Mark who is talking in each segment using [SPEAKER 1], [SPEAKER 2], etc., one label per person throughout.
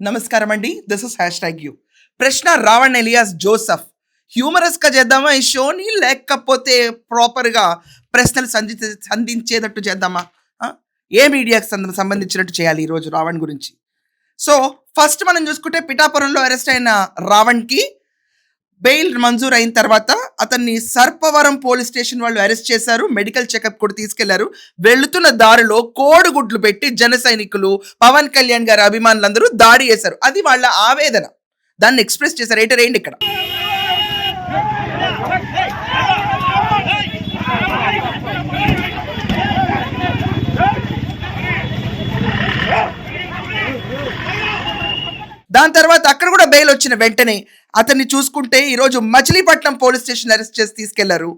[SPEAKER 1] నమస్కారం అండి, this is #you. ప్రశ్న రావణ్ ఎలియాస్ జోసఫ్. హ్యూమరస్గా చేద్దామా ఈ షోని, లేకపోతే ప్రాపర్గా ప్రశ్నలు సంధించేటట్టు చేద్దామా? ఏ మీడియాకి సంబంధించినట్టు చేయాలి ఈరోజు రావణ్ గురించి? సో ఫస్ట్ మనం చూసుకుంటే, పిఠాపురంలో అరెస్ట్ అయిన రావణ్కి బెయిల్ మంజూరు అయిన తర్వాత అతన్ని సర్పవరం పోలీస్ స్టేషన్ వాళ్ళు అరెస్ట్ చేశారు. మెడికల్ చెకప్ కూడా తీసుకెళ్లారు. వెళుతున్న దారిలో కోడిగుడ్లు పెట్టి జన సైనికులు, పవన్ కళ్యాణ్ గారి అభిమానులందరూ దాడి చేశారు. అది వాళ్ళ ఆవేదన, దాన్ని ఎక్స్ప్రెస్ చేశారు. ఏంటి ఇక్కడ దాని తర్వాత అక్కడ కూడా బెయిల్ వచ్చిన వెంటనే అతన్ని చూసుకుంటే ఈరోజు మచిలీపట్నం పోలీస్ స్టేషన్ అరెస్ట్ చేసి తీసుకెళ్లారు.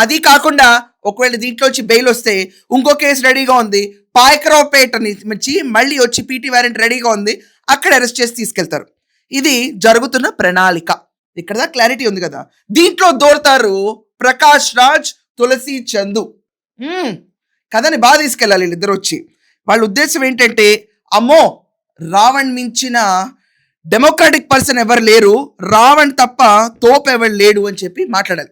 [SPEAKER 1] అది కాకుండా ఒకవేళ దీంట్లో వచ్చి బెయిల్ వస్తే ఇంకో కేసు రెడీగా ఉంది. పాయకరావుపేట నుంచి మళ్ళీ వచ్చి పీటీ వారెంట్ రెడీగా ఉంది, అక్కడ అరెస్ట్ చేసి తీసుకెళ్తారు. ఇది జరుగుతున్న ప్రణాళిక. ఇక్కడ క్లారిటీ ఉంది కదా. దీంట్లో దోరతారు ప్రకాష్ రాజ్, తులసి చందు. కథని బాగా తీసుకెళ్ళాలి వీళ్ళిద్దరు వచ్చి. వాళ్ళ ఉద్దేశం ఏంటంటే, అమ్మో రావణ్ మించిన డెమోక్రాటిక్ పర్సన్ ఎవరు లేరు, రావణ్ తప్ప తోపు ఎవరు లేడు అని చెప్పి మాట్లాడాలి.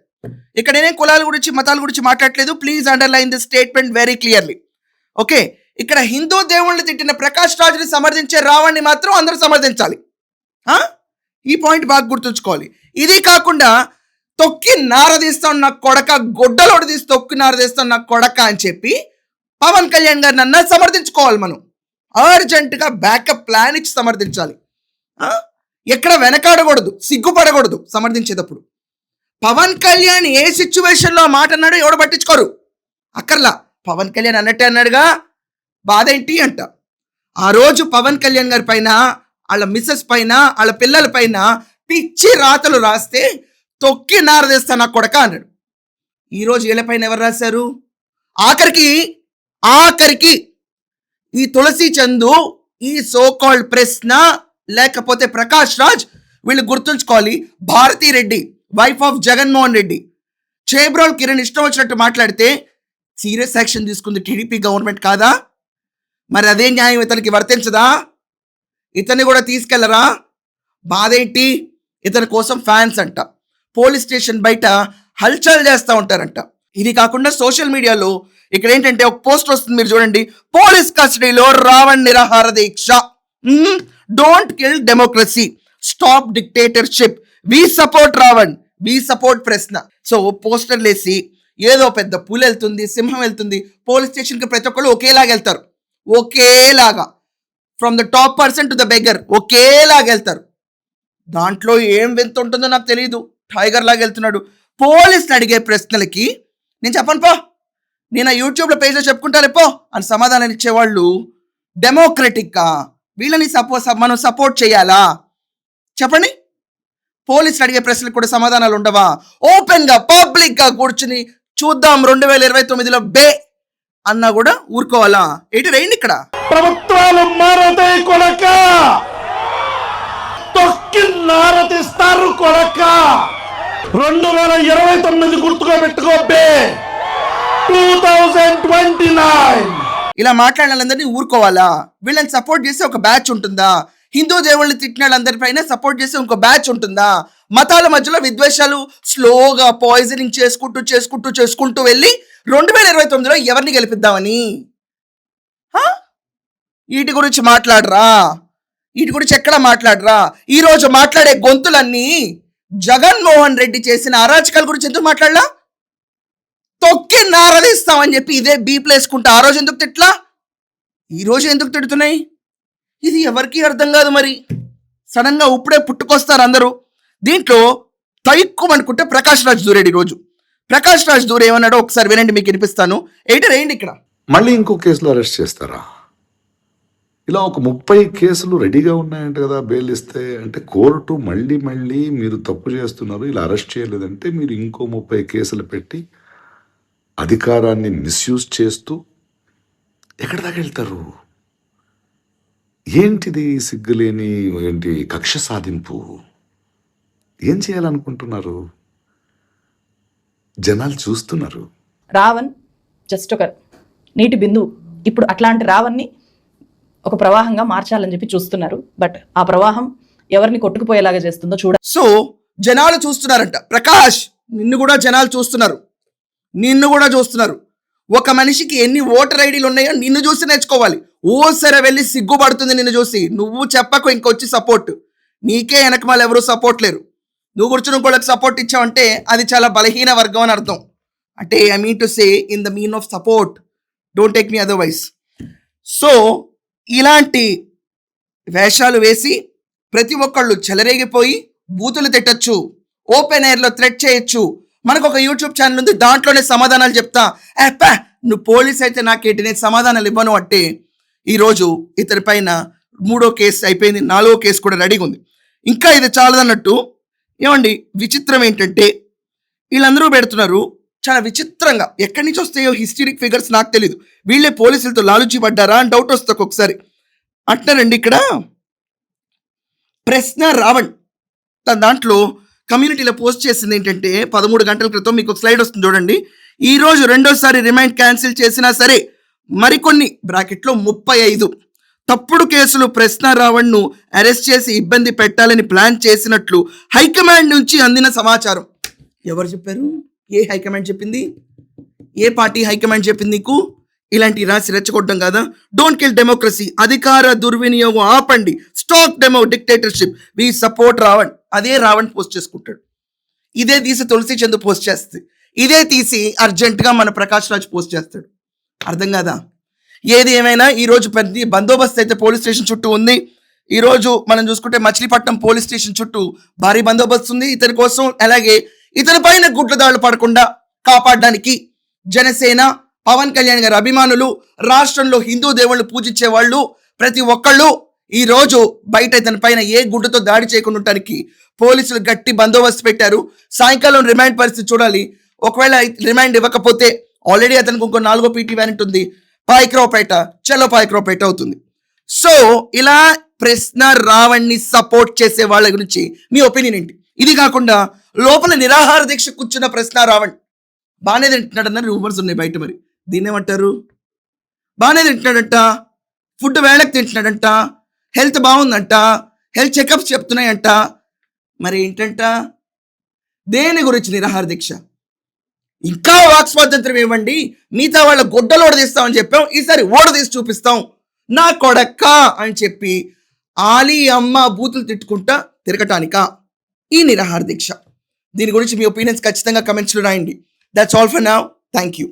[SPEAKER 1] ఇక్కడ నేనే కులాల గురించి మతాల గురించి మాట్లాడలేదు. Please underline this statement very clearly. Okay, ఇక్కడ హిందూ దేవుళ్ళని తిట్టిన ప్రకాష్ రాజ్ని సమర్థించే రావణ్ని మాత్రం అందరూ సమర్థించాలి. ఈ పాయింట్ బాగా గుర్తుంచుకోవాలి. ఇది కాకుండా తొక్కి నారదీస్తాం నా కొడక, గొడ్డలోడు తీసి తొక్కి నారదీస్తాం నా కొడక అని చెప్పి పవన్ కళ్యాణ్ గారిని అన్నా సమర్థించుకోవాలి. మనం అర్జెంటుగా బ్యాకప్ ప్లాన్ ఇచ్చి సమర్థించాలి. ఎక్కడ వెనకాడకూడదు, సిగ్గుపడకూడదు సమర్థించేటప్పుడు. పవన్ కళ్యాణ్ ఏ సిచ్యువేషన్లో మాట అన్నాడో ఎవడు పట్టించుకోరు. అక్కర్లా, పవన్ కళ్యాణ్ అన్నట్టే అన్నాడుగా, బాధ ఏంటి అంట. ఆ రోజు పవన్ కళ్యాణ్ గారి పైన, వాళ్ళ మిస్సెస్ పైన, వాళ్ళ పిల్లల పైన పిచ్చి రాతలు రాస్తే తొక్కి నారదేస్తా నా కొడక అన్నాడు. ఈరోజు వీళ్ళ పైన ఎవరు రాశారు? ఆఖరికి ఈ తులసి చందు, ఈ సోకాల్డ్ ప్రశ్న, లేకపోతే ప్రకాష్ రాజ్, వీళ్ళు గుర్తుంచుకోవాలి. భారతీ రెడ్డి, వైఫ్ ఆఫ్ జగన్మోహన్ రెడ్డి, చేబ్రోల్ కిరణ్ ఇష్టం వచ్చినట్టు మాట్లాడితే సీరియస్ యాక్షన్ తీసుకుంది టీడీపీ గవర్నమెంట్ కాదా? మరి అదే న్యాయం ఇతనికి వర్తించదా? ఇతన్ని కూడా తీసుకెళ్లరా? బాధేంటి? ఇతని కోసం ఫ్యాన్స్ అంట పోలీస్ స్టేషన్ బయట హల్చల్ చేస్తూ ఉంటారంట. ఇది కాకుండా సోషల్ మీడియాలో ఇక్కడ ఏంటంటే ఒక పోస్ట్ వస్తుంది, మీరు చూడండి. పోలీస్ కస్టడీలో రావణ్ నిరాహార దీక్ష, don't kill democracy, stop dictatorship, we support Ravan, we support ప్రశ్న. సో పోస్టర్లు వేసి ఏదో పెద్ద పులి వెళ్తుంది, సింహం వెళ్తుంది, పోలీస్ స్టేషన్కి ప్రతి ఒక్కళ్ళు ఒకేలాగా వెళ్తారు. ఒకేలాగా, from the top person to the beggar ఒకేలాగా వెళ్తారు. దాంట్లో ఏం వింత ఉంటుందో నాకు తెలియదు. టైగర్ లాగా వెళ్తున్నాడు. పోలీసులు అడిగే ప్రశ్నలకి నేను చెప్పను పో, నేను ఆ యూట్యూబ్లో పేజ్లో చెప్పుకుంటాను పో అని సమాధానం ఇచ్చేవాళ్ళు డెమోక్రటిక్గా. వీళ్ళని మనం సపోర్ట్ చేయాలా చెప్పండి? పోలీసులు అడిగే ప్రశ్నలకు కూడా సమాధానాలు ఉండవా? ఓపెన్గా పబ్లిక్గా కూర్చుని చూద్దాం 2029లో బే అన్నా కూడా ఊరుకోవాలా? ఏంటి రైండి ఇక్కడ?
[SPEAKER 2] ప్రభుత్వాలు మారతాయి కొడక, తొక్కి నారతిస్తారు కొడక. 2029 గుర్తుగా పెట్టుకో బే, 2029.
[SPEAKER 1] ఇలా మాట్లాడిన వాళ్ళందరినీ ఊరుకోవాలా? వీళ్ళని సపోర్ట్ చేసే ఒక బ్యాచ్ ఉంటుందా? హిందూ దేవుళ్ళని తిట్టిన వాళ్ళందరిపైన సపోర్ట్ చేసే ఇంకో బ్యాచ్ ఉంటుందా? మతాల మధ్యలో విద్వేషాలు స్లోగా పాయిజనింగ్ చేసుకుంటూ వెళ్ళి 2029లో ఎవరిని గెలిపిద్దామని? వీటి గురించి మాట్లాడరా? వీటి గురించి ఎక్కడ మాట్లాడరా? ఈరోజు మాట్లాడే గొంతులన్నీ జగన్మోహన్ రెడ్డి చేసిన అరాచకాల గురించి ఎందుకు మాట్లాడలా? తొక్కి నారదిస్తామని చెప్పి ఇదే బీప్లు వేసుకుంటా ఆ రోజు ఎందుకు తిట్లా, ఈ రోజు ఎందుకు తిడుతున్నాయి? ఇది ఎవరికి అర్థం కాదు. మరి సడన్ గా ఇప్పుడే పుట్టుకొస్తారు అందరూ. దీంట్లో తైక్కుమనుకుంటే ప్రకాష్ రాజ్ దూరేడు. ఈరోజు ప్రకాష్ రాజ్ దూరే ఏమన్నాడో ఒకసారి వినండి, మీకు వినిపిస్తాను. రేయండి ఇక్కడ.
[SPEAKER 3] మళ్ళీ ఇంకో కేసులో అరెస్ట్ చేస్తారా? ఇలా ఒక 30 కేసులు రెడీగా ఉన్నాయంట కదా బెయిల్ ఇస్తే. అంటే కోర్టు మళ్ళీ మీరు తప్పు చేస్తున్నారు, ఇలా అరెస్ట్ చేయలేదంటే మీరు ఇంకో 30 కేసులు పెట్టి అధికారాన్ని మిస్యూజ్ చేస్తూ ఎక్కడి దాకా వెళ్తారు? ఏంటిది సిగ్గులేని ఏంటి కక్ష సాధింపు? ఏం చేయాలనుకుంటున్నారు? జనాలు చూస్తున్నారు.
[SPEAKER 4] రావణ్ జస్ట్ ఒక నీటి బిందువు. ఇప్పుడు అట్లాంటి రావణ్ని ఒక ప్రవాహంగా మార్చాలని చెప్పి చూస్తున్నారు. బట్ ఆ ప్రవాహం ఎవరిని కొట్టుకుపోయేలాగా చేస్తుందో
[SPEAKER 1] సో జనాలు చూస్తున్నారంట. ప్రకాష్, నిన్ను కూడా జనాలు చూస్తున్నారు, ఒక మనిషికి ఎన్ని ఓటర్ ఐడీలు ఉన్నాయో నిన్ను చూసి నేర్చుకోవాలి. సరే వెళ్ళి సిగ్గుపడుతుంది నిన్ను చూసి. నువ్వు చెప్పకు ఇంకొచ్చి సపోర్ట్, నీకే వెనకమాల ఎవరు సపోర్ట్ లేరు. నువ్వు కూర్చుని ఇంకోళ్ళకి సపోర్ట్ ఇచ్చావంటే అది చాలా బలహీన వర్గం అని అర్థం. అంటే I mean to say in the mean of support, don't take me otherwise. So ఇలాంటి వేషాలు వేసి ప్రతి ఒక్కళ్ళు చెలరేగిపోయి బూతులు తిట్టచ్చు, ఓపెన్ ఎయిర్లో థ్రెట్ చేయొచ్చు. మనకు ఒక యూట్యూబ్ ఛానల్ ఉంది, దాంట్లోనే సమాధానాలు చెప్తా. నువ్వు పోలీస్ అయితే నాకేంటి, నేను సమాధానాలు ఇవ్వను అంటే ఈరోజు ఇతని పైన 3వ కేసు అయిపోయింది, 4వ కేసు కూడా రెడీగా ఉంది. ఇంకా ఇది చాలదన్నట్టు. ఏమండి, విచిత్రం ఏంటంటే వీళ్ళందరూ పెడుతున్నారు చాలా విచిత్రంగా. ఎక్కడి నుంచి వస్తాయో హిస్టరిక్ ఫిగర్స్ నాకు తెలీదు. వీళ్ళే పోలీసులతో లాలుచి పడ్డారా అని డౌట్ వస్తుంది ఒక్కొక్కసారి. అంటారండి ఇక్కడ ప్రశ్న రావణ్ తన దాంట్లో కమ్యూనిటీలో పోస్ట్ చేసింది ఏంటంటే 13 గంటల క్రితం. మీకు ఒక స్లైడ్ వస్తుంది చూడండి. ఈ రోజు 2వ రిమైండ్ క్యాన్సిల్ చేసినా సరే మరికొన్ని బ్రాకెట్లో 35 తప్పుడు కేసులు ప్రశ్న రావణ్ను అరెస్ట్ చేసి ఇబ్బంది పెట్టాలని ప్లాన్ చేసినట్లు హైకమాండ్ నుంచి అందిన సమాచారం. ఎవరు చెప్పారు? ఏ హైకమాండ్ చెప్పింది? ఏ పార్టీ హైకమాండ్ చెప్పింది నీకు? ఇలాంటి రాసి రెచ్చగొట్టడం కదా. డోంట్ కిల్ డెమోక్రసీ, అధికార దుర్వినియోగం ఆపండి, stop demo dictatorship, we support Ravan. అదే రావణ్ పోస్ట్ చేసుకుంటాడు. ఇదే తీసి తులసి చందు పోస్ట్ చేస్తుంది. ఇదే తీసి అర్జెంటుగా మన ప్రకాష్ రాజ్ పోస్ట్ చేస్తాడు. అర్థం కాదా? ఏది ఏమైనా ఈరోజు పెద్ద బందోబస్తు అయితే పోలీస్ స్టేషన్ చుట్టూ ఉంది. ఈరోజు మనం చూసుకుంటే మచిలీపట్నం పోలీస్ స్టేషన్ చుట్టూ భారీ బందోబస్తు ఉంది ఇతని కోసం. అలాగే ఇతని పైన గుడ్ల దాడులు పడకుండా కాపాడడానికి జనసేన, పవన్ కళ్యాణ్ గారి అభిమానులు, రాష్ట్రంలో హిందూ దేవుళ్ళు పూజించే వాళ్ళు ప్రతి ఒక్కళ్ళు ఈ రోజు బయట ఇతని పైన ఏ గుడ్డతో దాడి చేయకుండా ఉండటానికి పోలీసులు గట్టి బందోబస్తు పెట్టారు. సాయంకాలం రిమాండ్ పరిస్థితి చూడాలి. ఒకవేళ రిమాండ్ ఇవ్వకపోతే ఆల్రెడీ అతనికి ఇంకో 4వ పీటీ వ్యారెంట్ ఉంది. పాయకరావుపేట, చలో పాయకరావుపేట అవుతుంది. సో ఇలా ప్రశ్న రావణ్ణి సపోర్ట్ చేసే వాళ్ళ గురించి మీ ఒపీనియన్ ఏంటి? ఇది కాకుండా లోపల నిరాహార దీక్ష కూర్చున్న ప్రశ్న రావణ్ బాగానే తింటున్నాడన్న రూమర్స్ ఉన్నాయి బయట. మరి దీన్ని ఏమంటారు? బాగానే తింటున్నాడంట, ఫుడ్ వేళకు తింటున్నాడంట, హెల్త్ బాగుందంట, హెల్త్ చెకప్స్ చెప్తున్నాయంట. మరి ఏంటంట? దేని గురించి నిరాహార దీక్ష? ఇంకా వాక్ స్వాతంత్రం ఇవ్వండి, మిగతా వాళ్ళ గొడ్డలు ఓడదీస్తామని చెప్పాం, ఈసారి ఓడదీసి చూపిస్తాం నా కొడక్క అని చెప్పి ఆలీ అమ్మ బూతులు తిట్టుకుంటా తిరగటానికా ఈ నిరాహార దీక్ష? దీని గురించి మీ ఒపీనియన్స్ ఖచ్చితంగా కమెంట్స్లో రాయండి. That's all for now. Thank you.